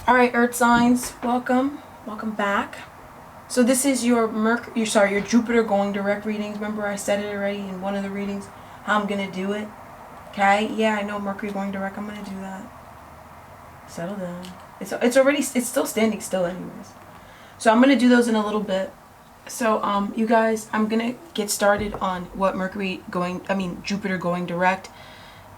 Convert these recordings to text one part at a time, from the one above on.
Alright, Earth signs, welcome. Welcome back. So this is your your Jupiter going direct readings. Remember I said it already in one of the readings, how I'm going to do it. Okay? Yeah, I know Mercury going direct. I'm going to do that. Settle down. It's still standing still anyways. So I'm going to do those in a little bit. So, you guys, I'm going to get started on what Jupiter going direct.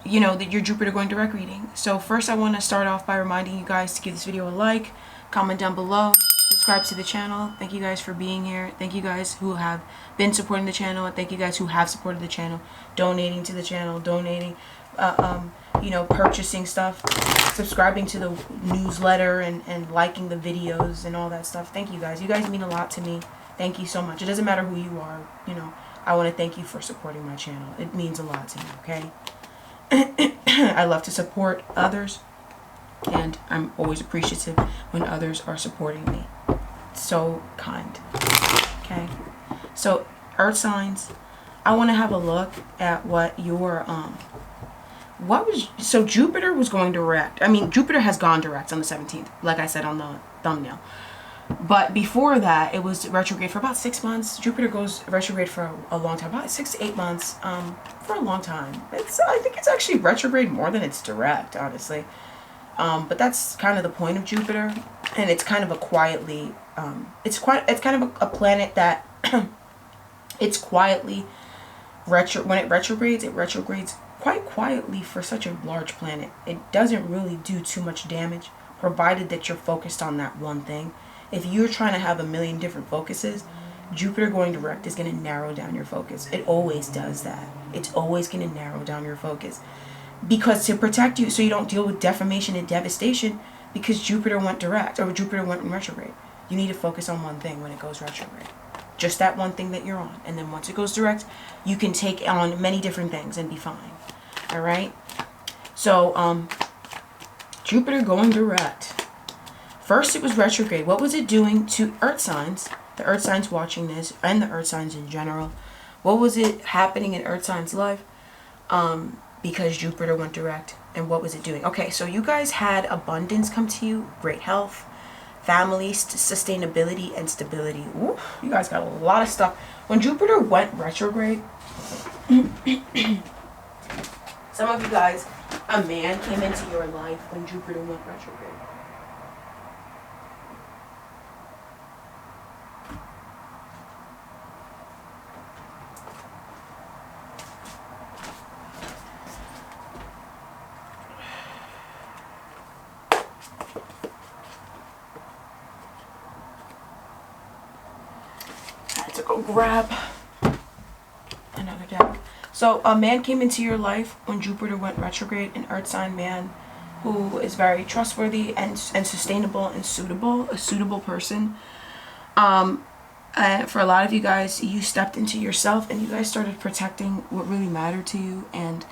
You know, that your Jupiter going direct reading. So first I want to start off by reminding you guys to give this video a like, comment down below, subscribe to the channel. Thank you guys for being here. Thank you guys who have been supporting the channel, and thank you guys who have supported the channel, donating to the channel, purchasing stuff, subscribing to the newsletter, and liking the videos and all that stuff. Thank you guys. You guys mean a lot to me. Thank you so much. It doesn't matter who you are, I want to thank you for supporting my channel. It means a lot to me, okay? I love to support others, and I'm always appreciative when others are supporting me. It's so kind. Okay, so Earth signs, I want to have a look at what your Jupiter was going direct. Jupiter has gone direct on the 17th, like I said on the thumbnail. But before that, it was retrograde for about 6 months. Jupiter goes retrograde for a long time, about 6 to 8 months, for a long time. I think it's actually retrograde more than it's direct, honestly. But that's kind of the point of Jupiter, and it's kind of a quietly, it's kind of a planet that it's quietly when it retrogrades quite quietly for such a large planet. It doesn't really do too much damage, provided that you're focused on that one thing. If you're trying to have a million different focuses, Jupiter going direct is going to narrow down your focus. It always does that. It's always going to narrow down your focus. Because to protect you so you don't deal with defamation and devastation, because Jupiter went direct, or Jupiter went in retrograde, you need to focus on one thing when it goes retrograde. Just that one thing that you're on. And then once it goes direct, you can take on many different things and be fine. Alright? So, Jupiter going direct. First, it was retrograde. What was it doing to Earth signs, the Earth signs watching this, and the Earth signs in general? What was it happening in Earth signs' life? Because Jupiter went direct. And what was it doing? Okay, so you guys had abundance come to you, great health, family, sustainability, and stability. Ooh, you guys got a lot of stuff. When Jupiter went retrograde, some of you guys, a man came into your life when Jupiter went retrograde. To go grab another deck. So a man came into your life when Jupiter went retrograde, an Earth sign man who is very trustworthy and sustainable and suitable, a suitable person. And for a lot of you guys, you stepped into yourself and you guys started protecting what really mattered to you, and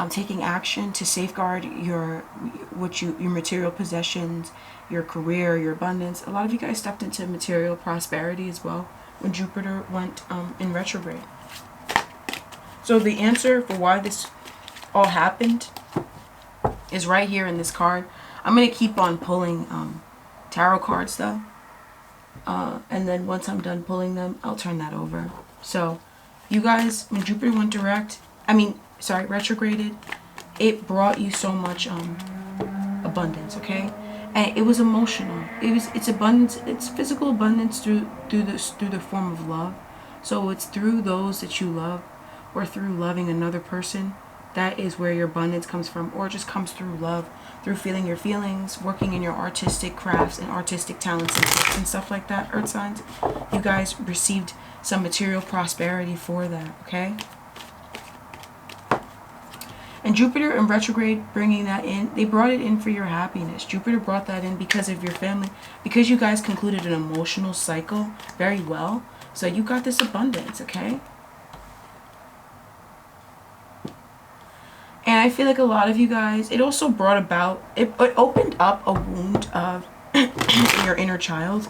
taking action to safeguard your material possessions, your career, your abundance. A lot of you guys stepped into material prosperity as well when Jupiter went in retrograde. So the answer for why this all happened is right here in this card. I'm going to keep on pulling tarot cards though. And then once I'm done pulling them, I'll turn that over. So you guys, when Jupiter went retrograded, it brought you so much abundance, okay? And it was emotional. It's abundance. It's physical abundance through the form of love. So it's through those that you love, or through loving another person. That is where your abundance comes from, or it just comes through love, through feeling your feelings, working in your artistic crafts and artistic talents and gifts and stuff like that. Earth signs, you guys received some material prosperity for that. Okay. And Jupiter in retrograde, bringing that in, they brought it in for your happiness. Jupiter brought that in because of your family, because you guys concluded an emotional cycle very well. So you got this abundance, okay? And I feel like a lot of you guys, it also brought about, it opened up a wound of your inner child.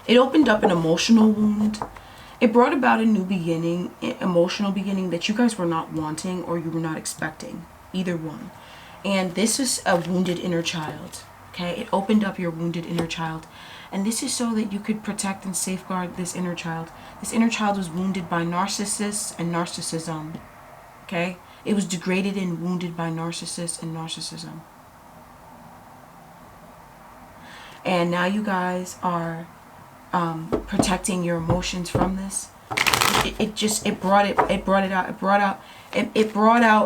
It opened up an emotional wound. It brought about a new beginning, emotional beginning that you guys were not wanting or you were not expecting. Either one. And this is a wounded inner child. Okay, it opened up your wounded inner child. And this is so that you could protect and safeguard this inner child. This inner child was wounded by narcissists and narcissism. Okay? It was degraded and wounded by narcissists and narcissism. And now you guys are protecting your emotions from this. It brought out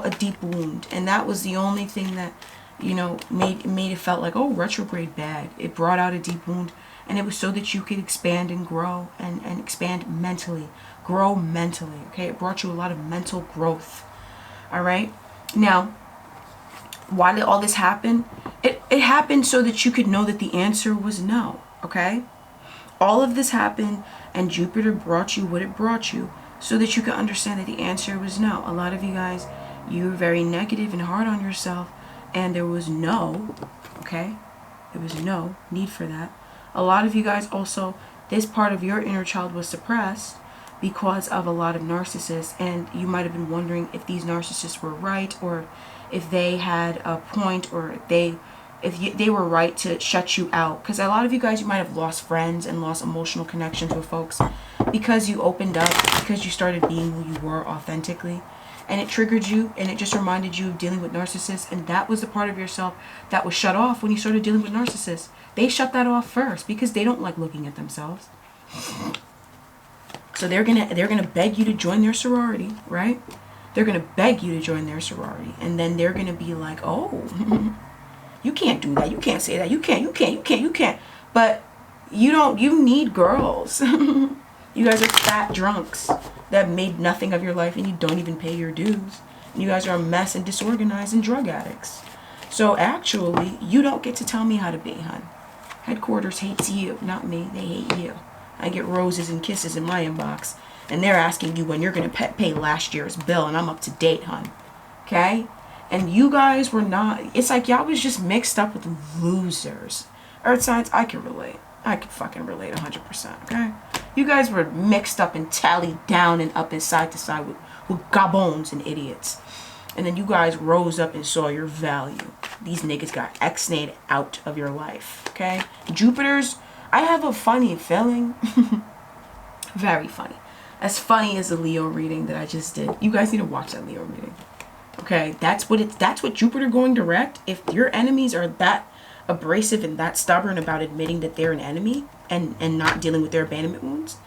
a deep wound. And that was the only thing that, you know, made it felt like, oh, retrograde bad. It brought out a deep wound. And it was so that you could expand and grow and expand mentally. Grow mentally, okay? It brought you a lot of mental growth, all right? Now, why did all this happen? It happened so that you could know that the answer was no, okay? All of this happened, and Jupiter brought you what it brought you so that you could understand that the answer was no. A lot of you guys, you were very negative and hard on yourself, and there was no, okay? There was no need for that. A lot of you guys also, this part of your inner child was suppressed because of a lot of narcissists, and you might have been wondering if these narcissists were right, or if they had a point, or if they were right to shut you out. Because a lot of you guys, you might have lost friends and lost emotional connections with folks because you opened up, because you started being who you were authentically. And it triggered you, and it just reminded you of dealing with narcissists. And that was the part of yourself that was shut off when you started dealing with narcissists. They shut that off first because they don't like looking at themselves. So they're gonna beg you to join their sorority, right? They're gonna beg you to join their sorority, and then they're gonna be like, oh, you can't do that, you can't say that, you can't. But you need girls. You guys are fat drunks that made nothing of your life, and you don't even pay your dues. And you guys are a mess and disorganized and drug addicts. So actually, you don't get to tell me how to be, hun. Headquarters hates you, not me. They hate you. I get roses and kisses in my inbox, and they're asking you when you're going to pay last year's bill, and I'm up to date, hun. Okay? And you guys were not, it's like y'all was just mixed up with losers. Earth signs, I can relate. I can fucking relate 100%, okay? You guys were mixed up and tallied down and up and side to side with gabons and idiots. And then you guys rose up and saw your value. These niggas got X-nayed out of your life, okay? Jupiters, I have a funny feeling. Very funny. As funny as the Leo reading that I just did. You guys need to watch that Leo reading. Okay, that's what Jupiter going direct. If your enemies are that abrasive and that stubborn about admitting that they're an enemy and not dealing with their abandonment wounds,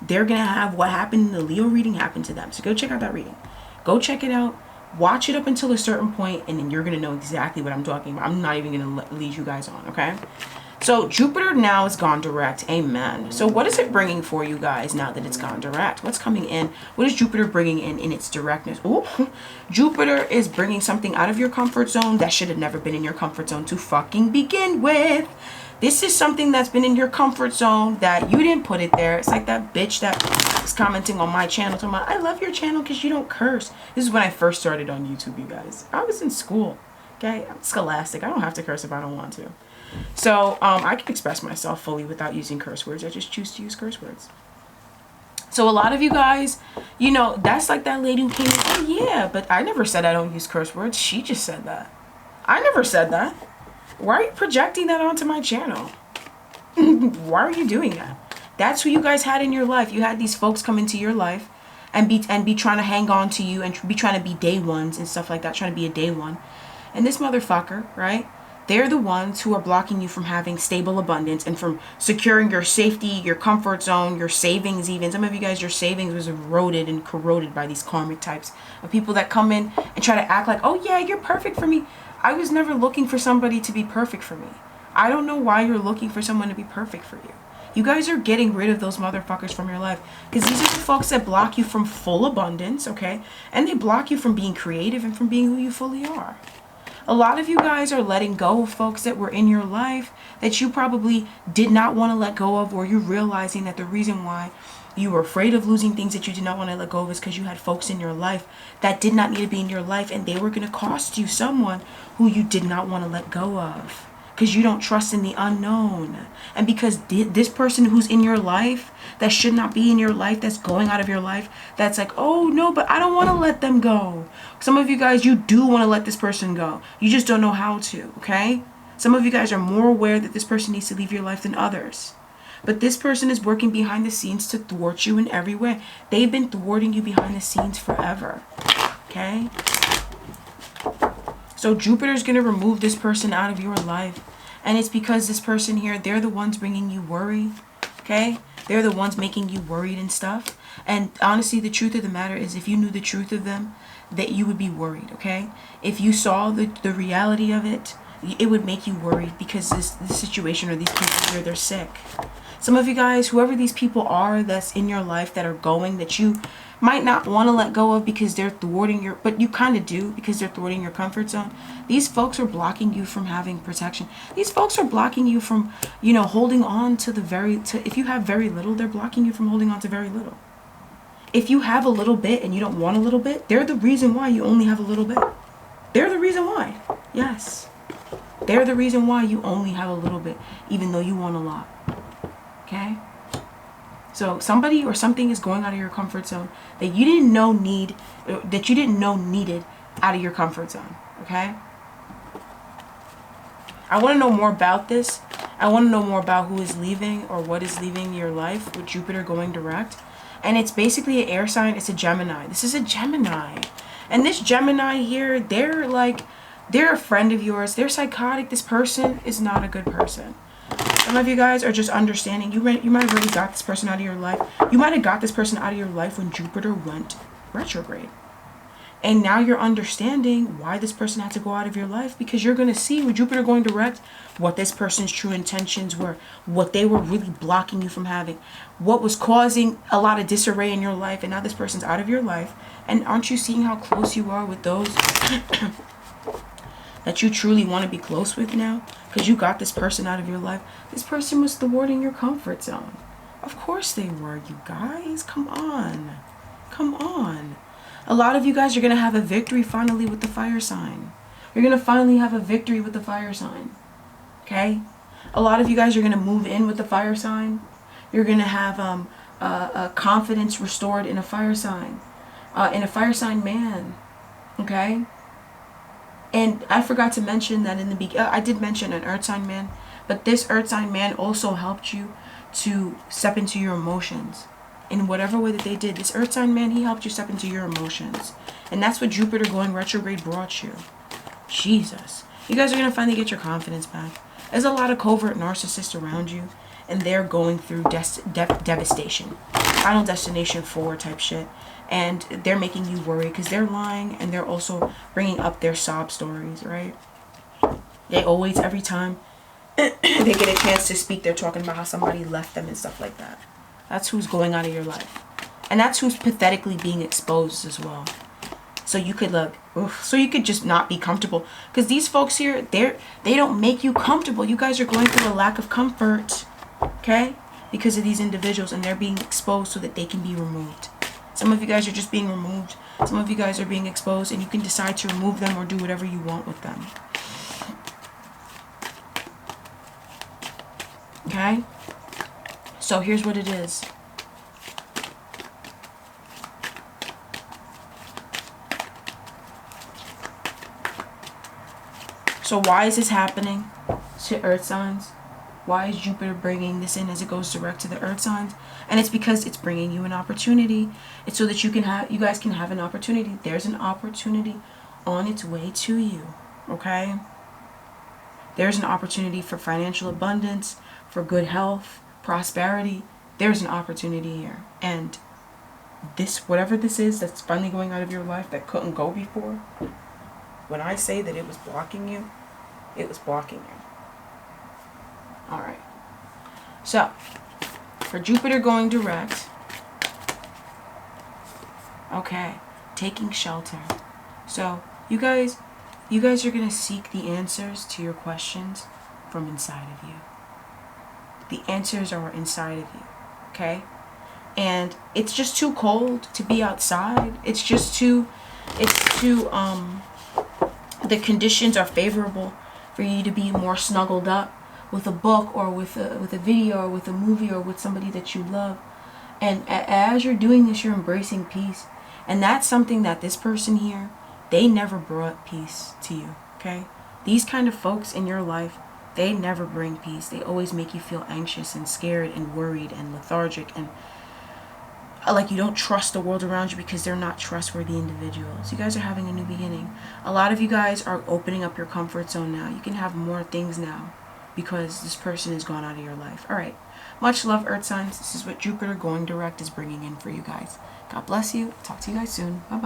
they're gonna have what happened in the Leo reading happen to them. So go check out that reading. Go check it out. Watch it up until a certain point, and then you're gonna know exactly what I'm talking about. I'm not even gonna lead you guys on, okay? So Jupiter now is gone direct. Amen. So what is it bringing for you guys now that it's gone direct? What's coming in? What is Jupiter bringing in its directness? Oh, Jupiter is bringing something out of your comfort zone that should have never been in your comfort zone to fucking begin with. This is something that's been in your comfort zone that you didn't put it there. It's like that bitch that was commenting on my channel talking about, I love your channel because you don't curse. This is when I first started on YouTube, you guys. I was in school. Okay, I'm scholastic. I don't have to curse if I don't want to. So I can express myself fully without using curse words. I just choose to use curse words. So a lot of you guys, you know, that's like that lady who came in, oh yeah, but I never said I don't use curse words. She just said that. I never said that. Why are you projecting that onto my channel? Why are you doing that? That's who you guys had in your life. You had these folks come into your life and be trying to hang on to you and be trying to be day ones and stuff like that, trying to be a day one. And this motherfucker, right? They're the ones who are blocking you from having stable abundance and from securing your safety, your comfort zone, your savings even. Some of you guys, your savings was eroded and corroded by these karmic types of people that come in and try to act like, oh yeah, you're perfect for me. I was never looking for somebody to be perfect for me. I don't know why you're looking for someone to be perfect for you. You guys are getting rid of those motherfuckers from your life because these are the folks that block you from full abundance, okay? And they block you from being creative and from being who you fully are. A lot of you guys are letting go of folks that were in your life that you probably did not want to let go of, or you're realizing that the reason why you were afraid of losing things that you did not want to let go of is because you had folks in your life that did not need to be in your life, and they were going to cost you someone who you did not want to let go of because you don't trust in the unknown. And because this person who's in your life that should not be in your life, that's going out of your life, that's like, oh no, but I don't want to let them go. Some of you guys, you do want to let this person go. You just don't know how to, okay? Some of you guys are more aware that this person needs to leave your life than others. But this person is working behind the scenes to thwart you in every way. They've been thwarting you behind the scenes forever. Okay? So Jupiter's going to remove this person out of your life. And it's because this person here, they're the ones bringing you worry. Okay? They're the ones making you worried and stuff. And honestly, the truth of the matter is, if you knew the truth of them, that you would be worried. Okay? If you saw the reality of it, it would make you worried, because this situation or these people here, they're sick. Some of you guys, whoever these people are that's in your life that are going, that you might not want to let go of because they're thwarting your, but you kind of do, because they're thwarting your comfort zone. These folks are blocking you from having protection. These folks are blocking you from, you know, holding on to if you have very little, they're blocking you from holding on to very little. If you have a little bit and you don't want a little bit, they're the reason why you only have a little bit. They're the reason why. Yes. They're the reason why you only have a little bit, even though you want a lot. Okay? So somebody or something is going out of your comfort zone that you didn't know needed out of your comfort zone. Okay? I want to know more about this. I want to know more about who is leaving or what is leaving your life with Jupiter going direct. And it's basically an air sign. It's a Gemini. This is a Gemini. And this Gemini here, they're a friend of yours. They're psychotic. This person is not a good person. Some of you guys are just understanding. You might have already got this person out of your life. You might have got this person out of your life when Jupiter went retrograde. And now you're understanding why this person had to go out of your life, because you're going to see with Jupiter going direct what this person's true intentions were, what they were really blocking you from having, what was causing a lot of disarray in your life. And now this person's out of your life. And aren't you seeing how close you are with those that you truly want to be close with now? Because you got this person out of your life. This person was thwarting your comfort zone. Of course they were, you guys. Come on. Come on. A lot of you guys are going to have a victory finally with the fire sign. You're going to finally have a victory with the fire sign. Okay? A lot of you guys are going to move in with the fire sign. You're going to have a confidence restored in a fire sign. In a fire sign man. Okay? And I forgot to mention that in the beginning, I did mention an earth sign man, but this earth sign man also helped you to step into your emotions. In whatever way that they did, this earth sign man, he helped you step into your emotions. And that's what Jupiter going retrograde brought you. Jesus. You guys are going to finally get your confidence back. There's a lot of covert narcissists around you, and they're going through devastation. Final Destination 4 type shit. And they're making you worry because they're lying, and they're also bringing up their sob stories, right? They always, every time they get a chance to speak, they're talking about how somebody left them and stuff like that. That's who's going out of your life. And that's who's pathetically being exposed as well. So you could so you could just not be comfortable. Because these folks here, they don't make you comfortable. You guys are going through a lack of comfort. Okay? Because of these individuals, and they're being exposed so that they can be removed. Some of you guys are just being removed. Some of you guys are being exposed, and you can decide to remove them or do whatever you want with them. Okay? So here's what it is. So why is this happening to earth signs? Why is Jupiter bringing this in as it goes direct to the earth signs? And it's because it's bringing you an opportunity. It's so that you guys can have an opportunity. There's an opportunity on its way to you. Okay? There's an opportunity for financial abundance, for good health, prosperity. There's an opportunity here. And this, whatever this is that's finally going out of your life that couldn't go before, when I say that it was blocking you, it was blocking you. Alright. So, for Jupiter going direct, okay, taking shelter. So, you guys are going to seek the answers to your questions from inside of you. The answers are inside of you, okay? And it's just too cold to be outside. The conditions are favorable for you to be more snuggled up with a book or with a video or with a movie or with somebody that you love. And as you're doing this, you're embracing peace. And that's something that this person here, they never brought peace to you, okay? These kind of folks in your life, they never bring peace. They always make you feel anxious and scared and worried and lethargic, and like you don't trust the world around you because they're not trustworthy individuals. You guys are having a new beginning. A lot of you guys are opening up your comfort zone now. You can have more things now because this person has gone out of your life. All right. Much love, Earth signs. This is what Jupiter going direct is bringing in for you guys. God bless you. Talk to you guys soon. Bye-bye.